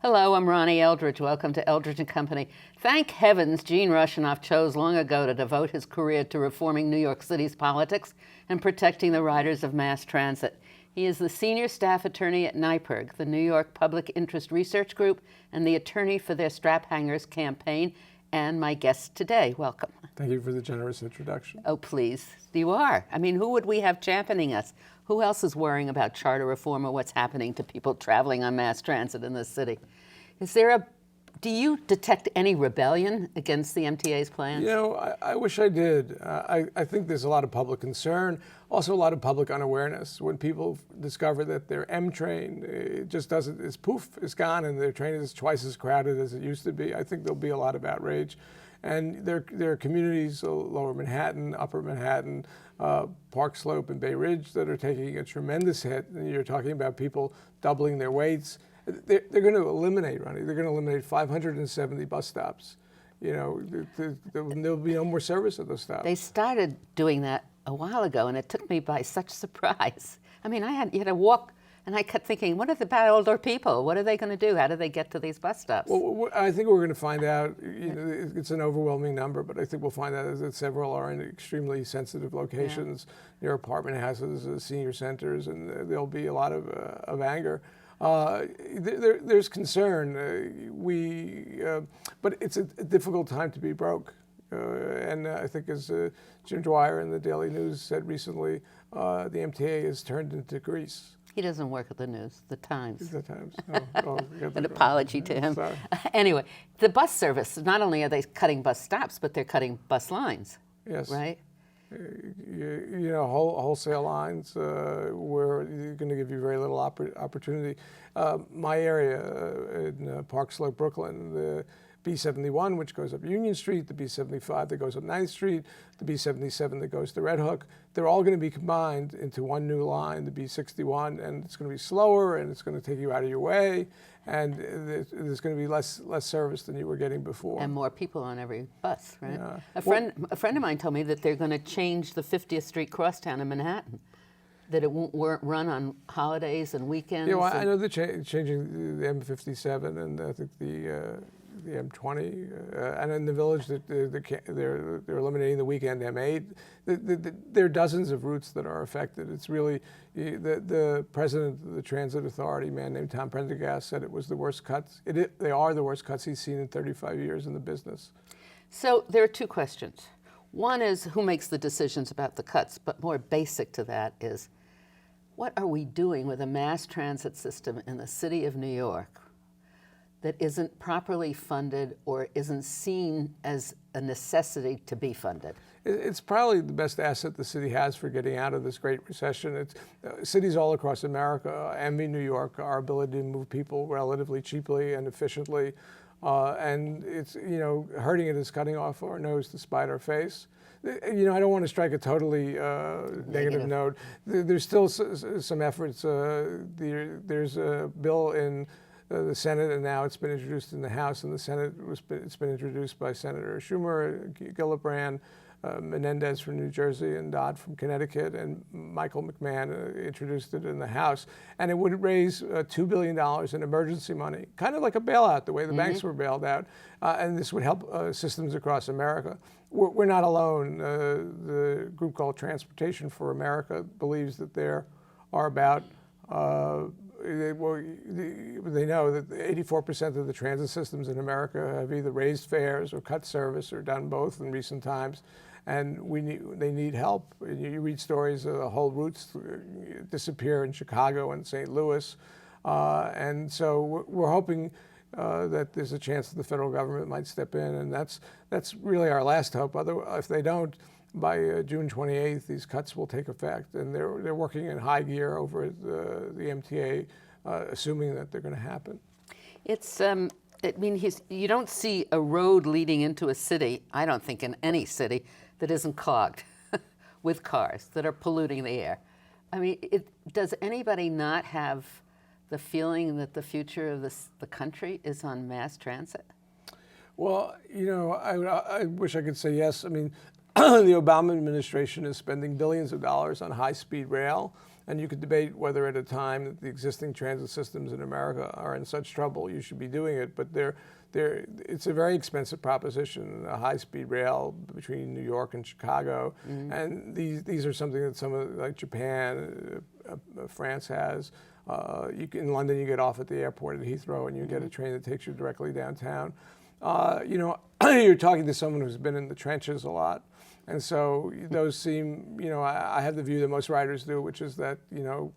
Hello, I'm Ronnie Eldridge. Welcome to Eldridge & Company. Thank heavens Gene Russianoff chose long ago to devote his career to reforming New York City's politics and protecting the riders of mass transit. He is the senior staff attorney at NYPIRG, the New York Public Interest Research Group, and the attorney for their Straphangers Campaign, and my guest today. Welcome. Thank you for the generous introduction. Oh, please. You are. I mean, who would we have championing us? Who else is worrying about charter reform or what's happening to people traveling on mass transit in this city? Do you detect any rebellion against the MTA's plans? You know, I wish I did. I think there's a lot of public concern, also a lot of public unawareness. When people discover that their M train, it just doesn't, it's poof, it's gone, and their train is twice as crowded as it used to be, I think there'll be a lot of outrage. And there are communities, Lower Manhattan, Upper Manhattan, Park Slope, and Bay Ridge that are taking a tremendous hit. And you're talking about people doubling their weights. They're going to eliminate, Ronnie, they're going to eliminate 570 bus stops. You know, there'll be no more service at those stops. They started doing that a while ago, and it took me by such surprise. I mean, you had to walk, and I kept thinking, what about older people? What are they going to do? How do they get to these bus stops? Well, I think we're going to find out. You know, it's an overwhelming number, but I think we'll find out that several are in extremely sensitive locations, near apartment houses, senior centers, and there'll be a lot of anger. There's concern. But it's a difficult time to be broke. And I think as Jim Dwyer in the Daily News said recently, the MTA has turned into Greece. He doesn't work at the news, the Times. The Times. An apology to him. Sorry. Anyway, the bus service, not only are they cutting bus stops, but they're cutting bus lines. Yes. Right? You know, wholesale lines where you're going to give you very little opportunity. My area in Park Slope, Brooklyn, the B71, which goes up Union Street, the B75 that goes up 9th Street, the B77 that goes to Red Hook, they're all going to be combined into one new line, the B61, and it's going to be slower, and it's going to take you out of your way, and there's going to be less service than you were getting before. And more people on every bus, right? Yeah. A friend of mine told me that they're going to change the 50th Street crosstown in Manhattan, that it won't run on holidays and weekends. Yeah, well, I know they're changing the M57, and I think the M20, and in the Village, they're eliminating the weekend M8. There are dozens of routes that are affected. It's really, the president of the Transit Authority, a man named Tom Prendergast, said it was the worst cuts. They are the worst cuts he's seen in 35 years in the business. So there are two questions. One is who makes the decisions about the cuts, but more basic to that is, what are we doing with a mass transit system in the city of New York that isn't properly funded or isn't seen as a necessity to be funded? It's probably the best asset the city has for getting out of this great recession. It's cities all across America envy New York, our ability to move people relatively cheaply and efficiently. And it's, you know, hurting it is cutting off our nose to spite our face. You know, I don't want to strike a totally negative note. There's still some efforts. There's a bill in the Senate, and now it's been introduced in the House. In the Senate, it's been introduced by Senator Schumer, Gillibrand, Menendez from New Jersey, and Dodd from Connecticut, and Michael McMahon introduced it in the House. And it would raise $2 billion in emergency money, kind of like a bailout, the way the banks were bailed out. And this would help systems across America. We're not alone. The group called Transportation for America believes that there are about they know that 84% of the transit systems in America have either raised fares or cut service or done both in recent times, and they need help. You read stories of whole routes disappear in Chicago and St. Louis, and so we're hoping that there's a chance that the federal government might step in, and that's really our last hope. Otherwise, if they don't, by June 28th, these cuts will take effect, and they're working in high gear over at the MTA, assuming that they're going to happen. It's, I mean, you don't see a road leading into a city, I don't think in any city, that isn't clogged with cars that are polluting the air. I mean, does anybody not have the feeling that the future of the country is on mass transit? Well, you know, I wish I could say yes. I mean, the Obama administration is spending billions of dollars on high-speed rail, and you could debate whether at a time that the existing transit systems in America are in such trouble you should be doing it, but it's a very expensive proposition, a high-speed rail between New York and Chicago, and these are something that some of, like Japan, France has. In London, you get off at the airport at Heathrow, and you get a train that takes you directly downtown. You're talking to someone who's been in the trenches a lot, and so those seem, I have the view that most writers do, which is that, you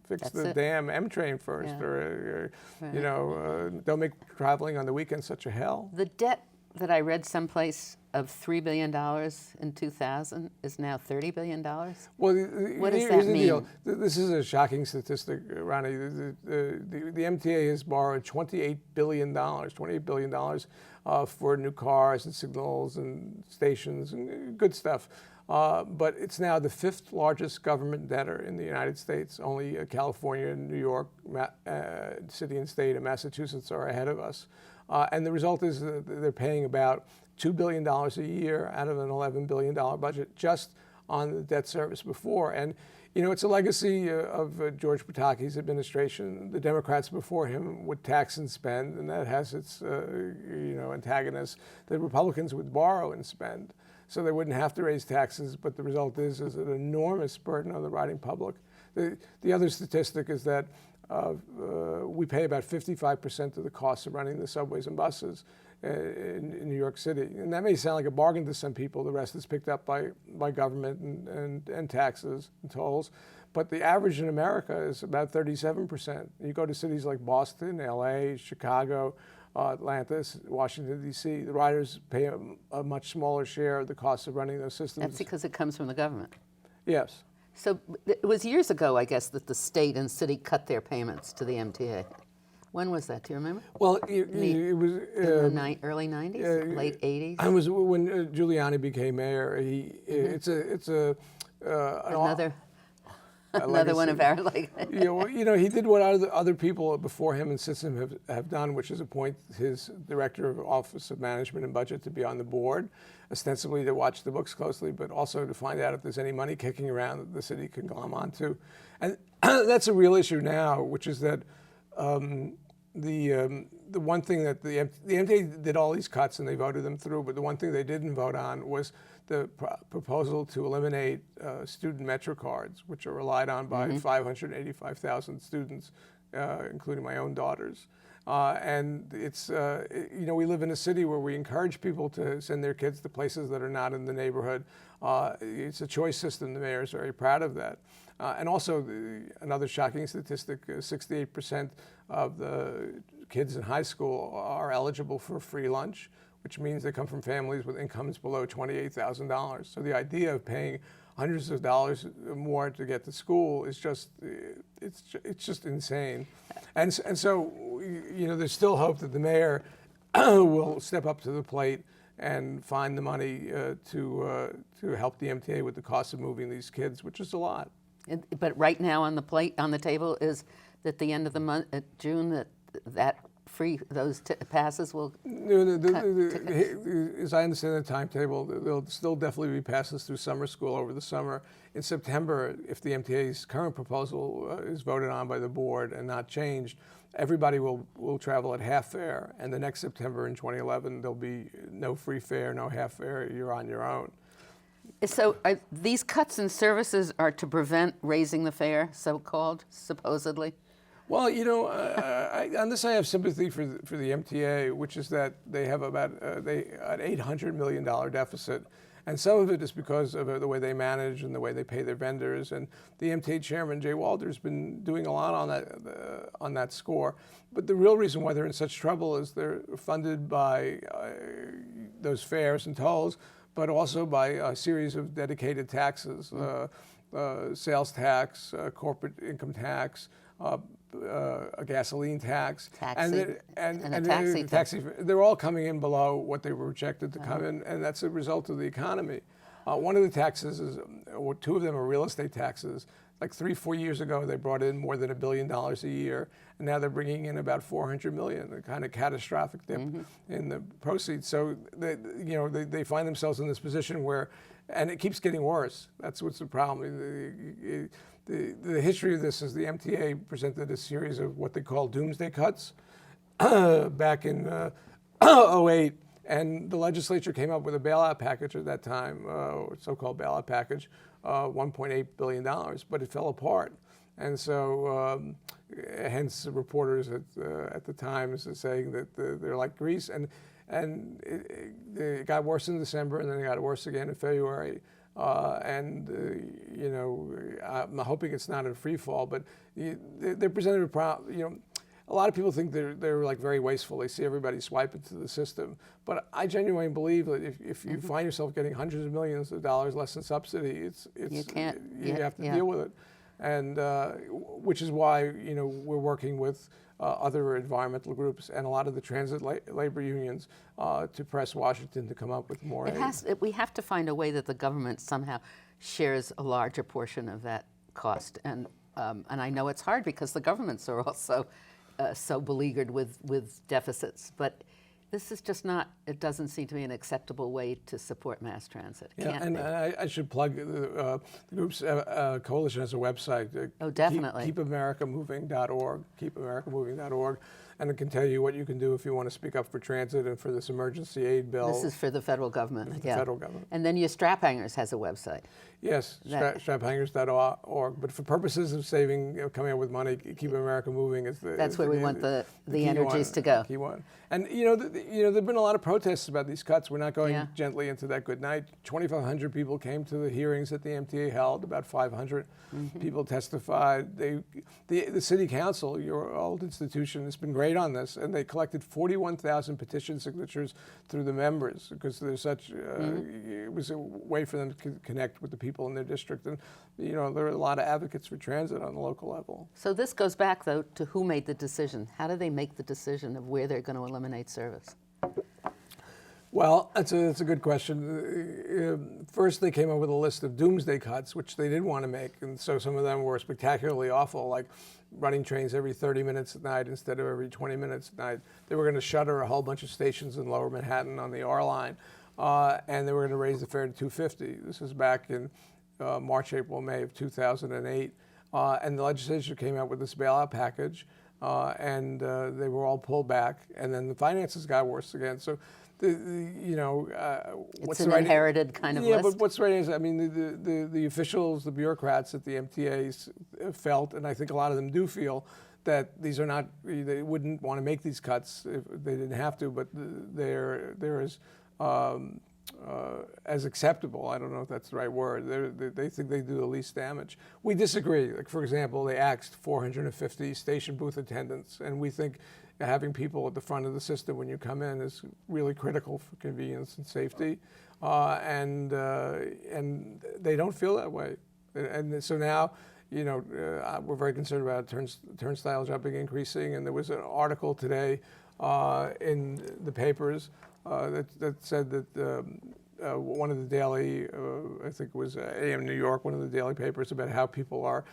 fix the damn M train first, or don't make traveling on the weekend such a hell. The debt that I read someplace of $3 billion in 2000 is now $30 billion. Well, what does here's that the mean? deal. This is a shocking statistic, Ronnie. The MTA has borrowed $28 billion for new cars and signals and stations and good stuff. But it's now the 5th largest government debtor in the United States. Only California, New York, City and State, and Massachusetts are ahead of us. And the result is that they're paying about $2 billion a year out of an $11 billion budget just on the debt service before. And, it's a legacy of George Pataki's administration. The Democrats before him would tax and spend, and that has its, antagonists. The Republicans would borrow and spend, so they wouldn't have to raise taxes, but the result is an enormous burden on the riding public. The other statistic is that we pay about 55% of the costs of running the subways and buses in New York City. And that may sound like a bargain to some people. The rest is picked up by government and taxes and tolls. But the average in America is about 37%. You go to cities like Boston, LA, Chicago, Atlanta, Washington, D.C., the riders pay a much smaller share of the cost of running those systems. That's because it comes from the government. Yes. So it was years ago, I guess, that the state and city cut their payments to the MTA. When was that? Do you remember? Well, it was in the early 90s, late 80s. I was when Giuliani became mayor. It's Another one of our he did what other people before him and since him have done, which is appoint his director of Office of Management and Budget to be on the board, ostensibly to watch the books closely, but also to find out if there's any money kicking around that the city can glom onto. And that's a real issue now, which is that the one thing that the MTA did all these cuts and they voted them through, but the one thing they didn't vote on was the proposal to eliminate student Metro cards, which are relied on by 585,000 students, including my own daughters. And it's, we live in a city where we encourage people to send their kids to places that are not in the neighborhood. It's a choice system. The mayor is very proud of that. And also, another shocking statistic, 68% of the kids in high school are eligible for free lunch, which means they come from families with incomes below $28,000. So the idea of paying hundreds of dollars more to get to school is just, it's just insane. And so, there's still hope that the mayor will step up to the plate and find the money to help the MTA with the cost of moving these kids, which is a lot. But right now on the table is that the end of the month, June, that those passes will as I understand the timetable, there'll still definitely be passes through summer school over the summer. In September, if the MTA's current proposal is voted on by the board and not changed, everybody will travel at half fare. And the next September in 2011, there'll be no free fare, no half fare, you're on your own. So these cuts in services are to prevent raising the fare, so-called, supposedly? Well, on this I have sympathy for the MTA, which is that they have about an $800 million deficit. And some of it is because of the way they manage and the way they pay their vendors. And the MTA chairman, Jay Walter, has been doing a lot on that score. But the real reason why they're in such trouble is they're funded by those fares and tolls, but also by a series of dedicated taxes, sales tax, corporate income tax, a gasoline tax, and a taxi. They're all coming in below what they were projected to come in, and that's a result of the economy. One of the taxes is, or two of them are real estate taxes. Like 3-4 years ago, they brought in more than $1 billion a year, and now they're bringing in about $400 million, a kind of catastrophic dip in the proceeds. So they find themselves in this position where, and it keeps getting worse. That's what's the problem. The history of this is the MTA presented a series of what they call doomsday cuts back in '08. And the legislature came up with a bailout package at that time, so-called bailout package, $1.8 billion, but it fell apart. And so, hence reporters at the Times are saying that they're like Greece. And it got worse in December, and then it got worse again in February. I'm hoping it's not a free fall, but they're presented a problem. A lot of people think they're like very wasteful. They see everybody swipe into the system. But I genuinely believe that if you find yourself getting hundreds of millions of dollars less in subsidy, you have to deal with it. And which is why we're working with other environmental groups and a lot of the transit labor unions to press Washington to come up with more aid. We have to find a way that the government somehow shares a larger portion of that cost. And I know it's hard because the governments are also so beleaguered with deficits, but this is just not, it doesn't seem to be an acceptable way to support mass transit. I should plug the group's coalition has a website. Oh, definitely. keepamericamoving.org, keepamericamoving.org, and it can tell you what you can do if you want to speak up for transit and for this emergency aid bill. This is for the federal government. The federal government. And then your Straphangers has a website. Yes, straphangers.org. But for purposes of saving, coming up with money, Keep America Moving is the. That's where we want the energies to go. Key one. And there've been a lot of protests about these cuts. We're not going gently into that good night. 2,500 people came to the hearings that the MTA held. About 500 people testified. The city council, your old institution, has been great on this, and they collected 41,000 petition signatures through the members because there's such. It was a way for them to connect with the people in their district, and there are a lot of advocates for transit on the local level. So this goes back though to who made the decision. How do they make the decision of where they're going to eliminate service? Well, that's a good question. First, they came up with a list of doomsday cuts, which they did want to make, and so some of them were spectacularly awful, like running trains every 30 minutes at night instead of every 20 minutes at night. They were going to shutter a whole bunch of stations in Lower Manhattan on the R line. And they were going to raise the fare to $2.50. This is back in March, April, May of 2008. And the legislature came out with this bailout package, and they were all pulled back. And then the finances got worse again. So, it's an inherited kind of list. Yeah, but what's right is, I mean, the officials, the bureaucrats at the MTA felt, and I think a lot of them do feel, that these are not, they wouldn't want to make these cuts if they didn't have to, but they're as acceptable. I don't know if that's the right word. They think they do the least damage. We disagree. Like, for example, they axed 450 station booth attendants, and we think having people at the front of the system when you come in is really critical for convenience and safety. And they don't feel that way. And so now, we're very concerned about turnstile jumping increasing. And there was an article today in the papers that said that one of the daily, I think it was AM New York, one of the daily papers, about how people are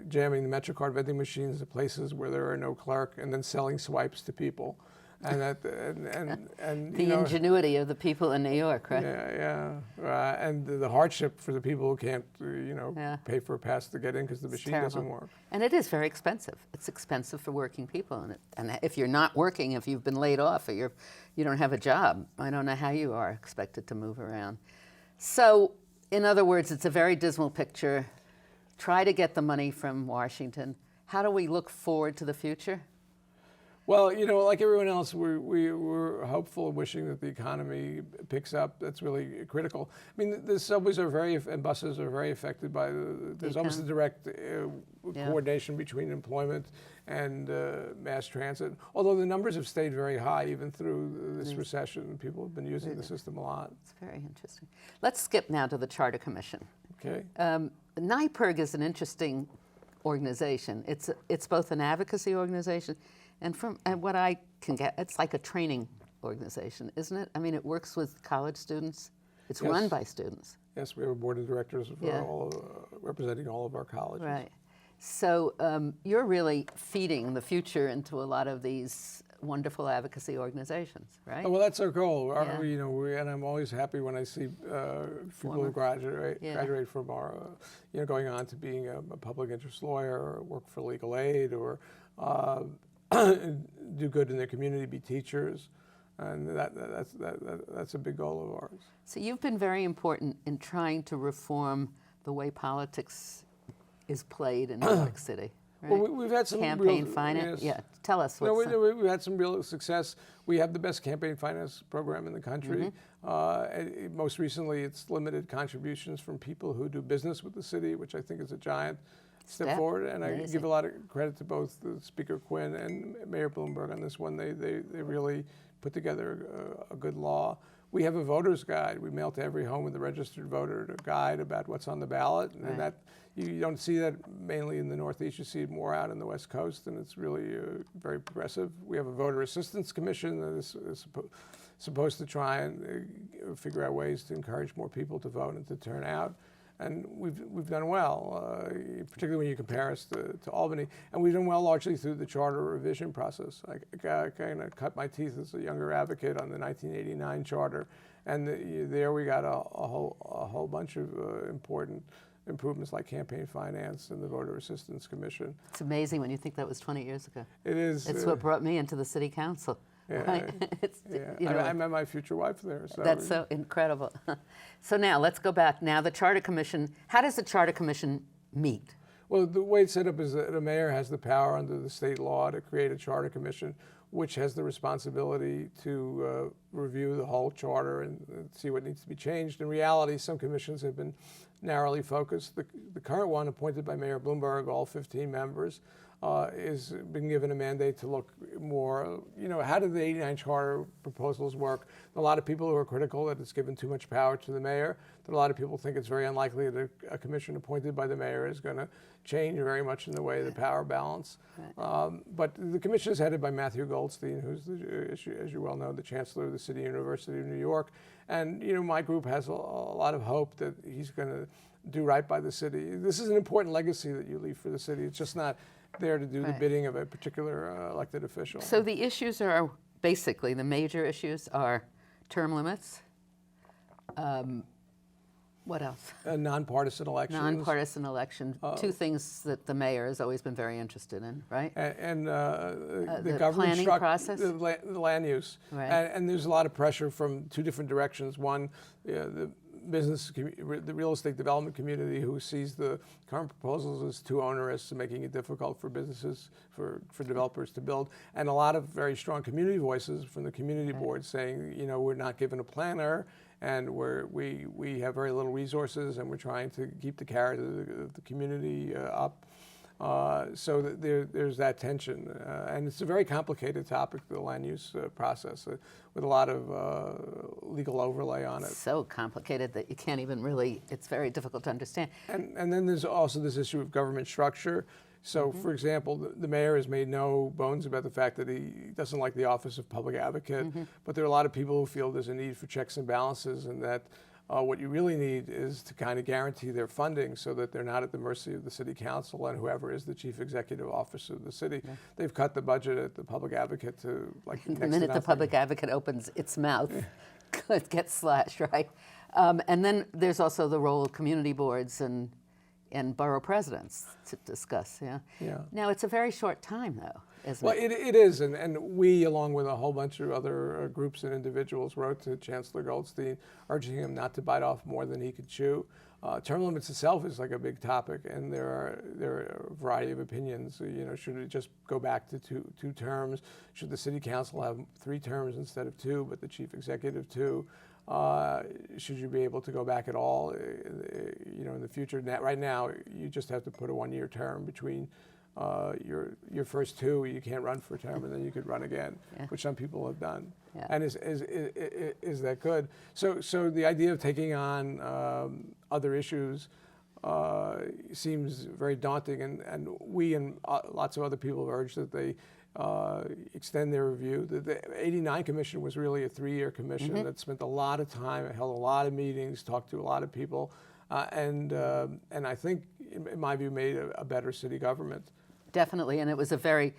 jamming the MetroCard vending machines at places where there are no clerk and then selling swipes to people. And the ingenuity of the people in New York, right? And the hardship for the people who can't, pay for a pass to get in because the machine doesn't work. And it is very expensive. It's expensive for working people, and if you're not working, if you've been laid off, or you don't have a job, I don't know how you are expected to move around. So, in other words, it's a very dismal picture. Try to get the money from Washington. How do we look forward to the future? Well, like everyone else, we're hopeful and wishing that the economy picks up. That's really critical. I mean, the subways and buses are very affected by there's almost a direct coordination between employment and mass transit. Although the numbers have stayed very high even through this recession. People have been using the system a lot. It's very interesting. Let's skip now to the Charter Commission. Okay. NYPIRG is an interesting organization. It's both an advocacy organization, and from what I can get, it's like a training organization, isn't it? I mean, it works with college students. It's Yes. run by students. Yes, we have a board of directors for Yeah. representing all of our colleges. Right. So you're really feeding the future into a lot of these wonderful advocacy organizations, right? Oh, well, that's our goal. Yeah. And I'm always happy when I see people who graduate from our, going on to being a public interest lawyer, or work for legal aid, or do good in their community, be teachers, and that's a big goal of ours. So you've been very important in trying to reform the way politics is played in New York City. Right? Well, we've had some campaign real, finance. Yes. Yeah, tell us No, what's. we've had some real success. We have the best campaign finance program in the country. Most recently, it's limited contributions from people who do business with the city, which I think is a giant step forward. And Amazing. I give a lot of credit to both Speaker Quinn and Mayor Bloomberg on this one. They really put together a good law. We have a voter's guide. We mail to every home with a registered voter a guide about what's on the ballot, and that you don't see that mainly in the Northeast. You see it more out in the West Coast, and it's really very progressive. We have a voter assistance commission that is supposed to try and figure out ways to encourage more people to vote and to turn out. And we've done well, particularly when you compare us to Albany. And we've done well largely through the charter revision process. I kind of cut my teeth as a younger advocate on the 1989 charter. And there we got a whole bunch of important improvements like campaign finance and the Voter Assistance Commission. It's amazing when you think that was 20 years ago. It is. It's what brought me into the city council. Yeah, Right? It's, yeah. I met my future wife there. So that's so incredible. So now let's go back. Now the Charter Commission, how does the Charter Commission meet? Well, the way it's set up is that a mayor has the power under the state law to create a charter commission, which has the responsibility to review the whole charter and see what needs to be changed. In reality, some commissions have been narrowly focused. The current one, appointed by Mayor Bloomberg, all 15 members, is been given a mandate to look more, how do the 89 charter proposals work? A lot of people who are critical that it's given too much power to the mayor. That a lot of people think it's very unlikely that a commission appointed by the mayor is going to change very much in the way of the power balance. Right. But the commission is headed by Matthew Goldstein, who's, as you well know, the chancellor of the City University of New York. And my group has a lot of hope that he's going to do right by the city. This is an important legacy that you leave for the city. It's just not there to do the bidding of a particular elected official. So the issues are basically, the major issues are term limits. What else? Nonpartisan elections. Nonpartisan election. Two things that the mayor has always been very interested in, right? And the the government planning process? the land use. Right. And there's a lot of pressure from two different directions. One, the the real estate development community, who sees the current proposals as too onerous, making it difficult for businesses, for developers to build, and a lot of very strong community voices from the community board saying, we're not given a planner, and we have very little resources, and we're trying to keep the carrot of the community up. So that there's that tension, and it's a very complicated topic, the land use process, with a lot of legal overlay on it. So complicated that you can't even really, it's very difficult to understand. And then there's also this issue of government structure. So, for example, the mayor has made no bones about the fact that he doesn't like the office of public advocate, but there are a lot of people who feel there's a need for checks and balances, and that what you really need is to kind of guarantee their funding so that they're not at the mercy of the city council and whoever is the chief executive officer of the city. Yeah. They've cut the budget at the public advocate to like the minute the public advocate opens its mouth, it gets slashed, right? And then there's also the role of community boards and borough presidents to discuss. Yeah. Now it's a very short time, though. Well, it is, and we, along with a whole bunch of other groups and individuals, wrote to Chancellor Goldstein urging him not to bite off more than he could chew. Term limits itself is like a big topic, and there are a variety of opinions. Should it just go back to two terms? Should the city council have 3 terms instead of 2, but the chief executive 2? Should you be able to go back at all? In the future. Right now, you just have to put a 1-year term between your first 2. You can't run for a term, and then you could run again, which some people have done. Yeah. And is that good? So the idea of taking on other issues seems very daunting, and we and lots of other people have urged that they extend their review. The 89 Commission was really a 3-year commission that spent a lot of time, held a lot of meetings, talked to a lot of people, and I think, in my view, made a better city government. Definitely, and it was a very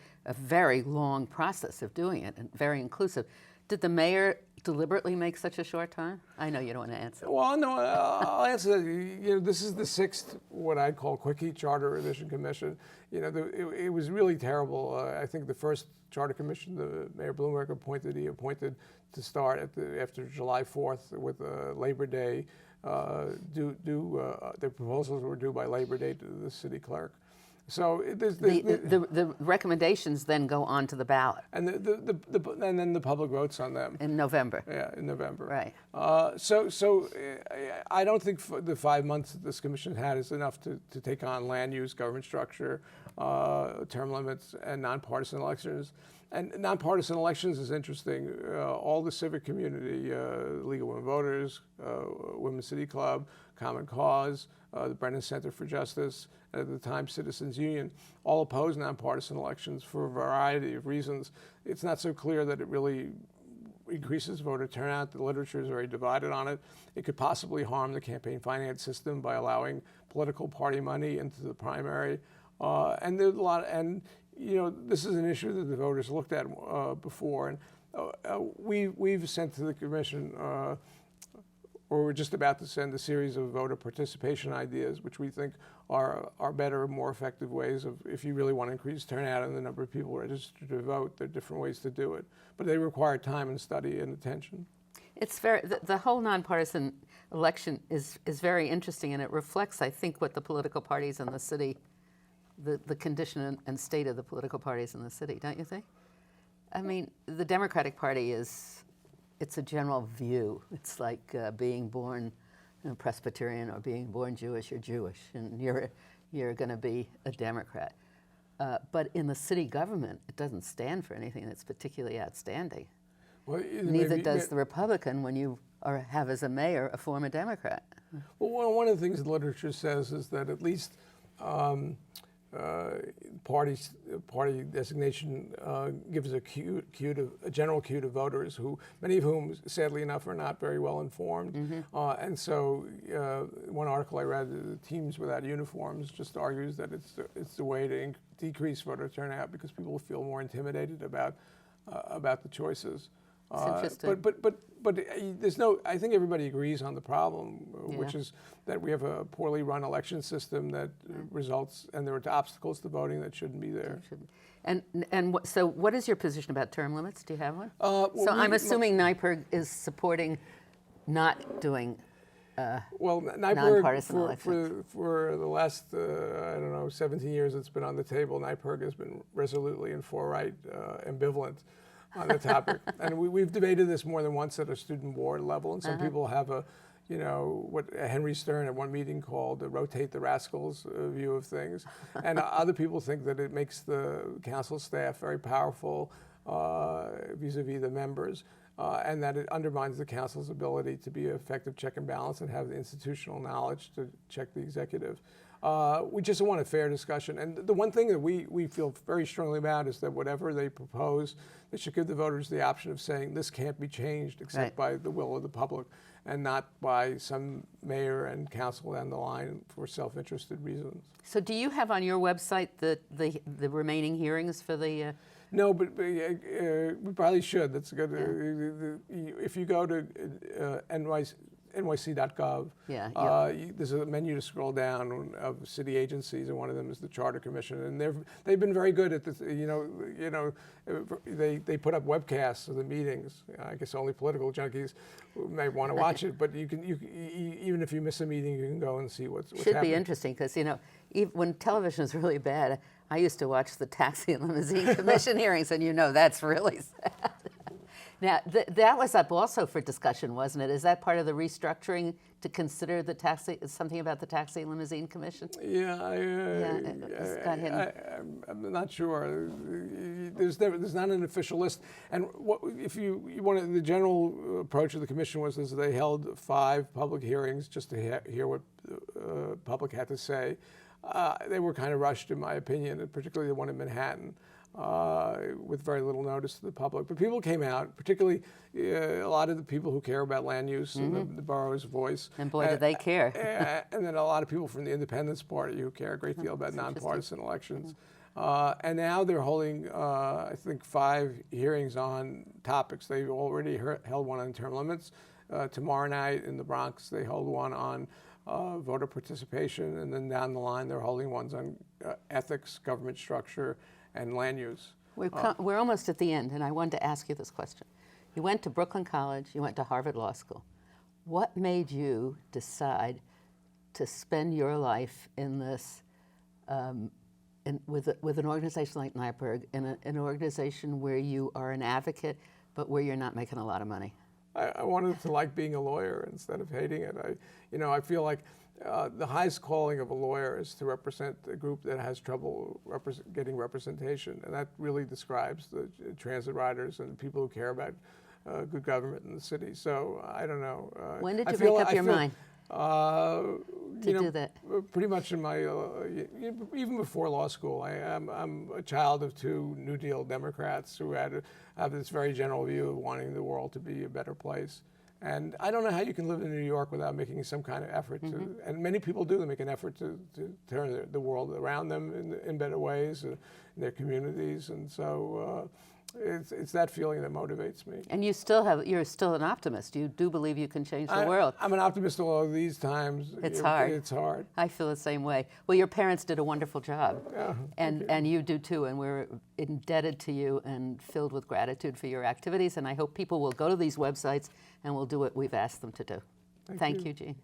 long process of doing it, and very inclusive. Did the mayor deliberately make such a short time? I know you don't want to answer. Well, no, I'll answer that. You know, this is the 6th, what I'd call quickie charter revision commission. You know, it was really terrible. I think the first charter commission the Mayor Bloomberg appointed, he appointed to start after July 4th with Labor Day. Their proposals were due by Labor Day to the city clerk. So the recommendations then go on to the ballot. And and then the public votes on them. In November. Yeah, in November. Right. So I don't think the 5 months that this commission had is enough to take on land use, government structure, term limits, and nonpartisan elections. And nonpartisan elections is interesting. All the civic community, League of Women Voters, Women's City Club, Common Cause, the Brennan Center for Justice, and at the time Citizens Union, all opposed nonpartisan elections for a variety of reasons. It's not so clear that it really increases voter turnout. The literature is very divided on it. It could possibly harm the campaign finance system by allowing political party money into the primary. And there's a lot, and you know, this is an issue that the voters looked at before, and we've sent to the commission, or we're just about to send, a series of voter participation ideas, which we think are better, more effective ways of, if you really want to increase turnout and the number of people registered to vote, there are different ways to do it. But they require time and study and attention. It's very, the whole nonpartisan election is very interesting, and it reflects, I think, what the political parties in the city, the condition and state of the political parties in the city, don't you think? I mean, the Democratic Party it's a general view. It's like being born Presbyterian or being born Jewish. You're Jewish, and you're going to be a Democrat. But in the city government, it doesn't stand for anything that's particularly outstanding. Well, neither does the Republican when you have as a mayor a former Democrat. Well, one of the things the literature says is that at least party designation gives a general cue to voters, who many of whom, sadly enough, are not very well informed. And so, one article I read, "Teams Without Uniforms," just argues that it's the way to decrease voter turnout because people feel more intimidated about the choices. But there's no. I think everybody agrees on the problem, which is that we have a poorly run election system that results, and there are obstacles to voting that shouldn't be there. So what is your position about term limits? Do you have one? I'm assuming NYPIRG is supporting not doing nonpartisan elections. For the last, 17 years it's been on the table, NYPIRG has been resolutely and forthright ambivalent on the topic. And we've debated this more than once at a student board level, and some people have what Henry Stern at one meeting called the "rotate the rascals" view of things. And other people think that it makes the council staff very powerful vis-a-vis the members, and that it undermines the council's ability to be an effective check and balance and have the institutional knowledge to check the executive. We just want a fair discussion. And the one thing that we feel very strongly about is that whatever they propose, they should give the voters the option of saying this can't be changed except by the will of the public, and not by some mayor and council down the line for self-interested reasons. So do you have on your website the remaining hearings for the... No, but we probably should. That's good. If you go to NYC.gov. There's a menu to scroll down of city agencies, and one of them is the Charter Commission, and they've been very good at this. They put up webcasts of the meetings. I guess only political junkies may want to watch it, but you can even if you miss a meeting, you can go and see what's happening. Should be interesting because when television is really bad, I used to watch the Taxi and Limousine Commission hearings, and that's really sad. Now, that was up also for discussion, wasn't it? Is that part of the restructuring to consider the taxi, something about the Taxi Limousine Commission? Yeah, It's got hidden. I'm not sure. There's not an official list. And what, if you want the general approach of the commission was is they held 5 public hearings just to hear what the public had to say. They were kind of rushed, in my opinion, and particularly the one in Manhattan. With very little notice to the public. But people came out, particularly a lot of the people who care about land use and the borough's voice. And boy, do they care. And then a lot of people from the Independence Party who care a great deal about nonpartisan elections. And now they're holding, I think, 5 hearings on topics. They've already held one on term limits. Tomorrow night in the Bronx, they hold one on voter participation. And then down the line, they're holding ones on ethics, government structure, and land use. We're almost at the end, and I wanted to ask you this question. You went to Brooklyn College, you went to Harvard Law School. What made you decide to spend your life in this, with an organization like NYPIRG, in an organization where you are an advocate, but where you're not making a lot of money? I wanted to like being a lawyer instead of hating it. I feel like the highest calling of a lawyer is to represent a group that has trouble getting representation, and that really describes the transit riders and the people who care about good government in the city. So I don't know. When did you make up your mind to do that? Pretty much in my even before law school. I'm a child of 2 New Deal Democrats who have this very general view of wanting the world to be a better place. And I don't know how you can live in New York without making some kind of effort to, and many people do, they make an effort to turn the world around them in better ways, in their communities. And so it's that feeling that motivates me. And you're still an optimist. You do believe you can change the world. I'm an optimist, although these times it's hard. It's hard. I feel the same way. Well, your parents did a wonderful job, and you do too, and we're indebted to you and filled with gratitude for your activities, and I hope people will go to these websites and will do what we've asked them to do. Thank you, Gene.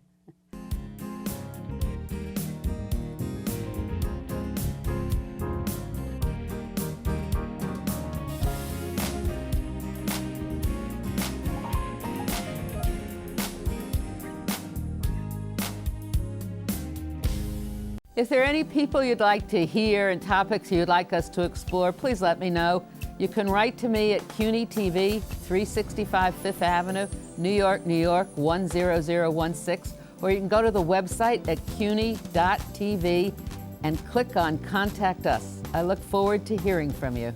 If there are any people you'd like to hear and topics you'd like us to explore, please let me know. You can write to me at CUNY TV, 365 Fifth Avenue, New York, New York, 10016, or you can go to the website at cuny.tv and click on Contact Us. I look forward to hearing from you.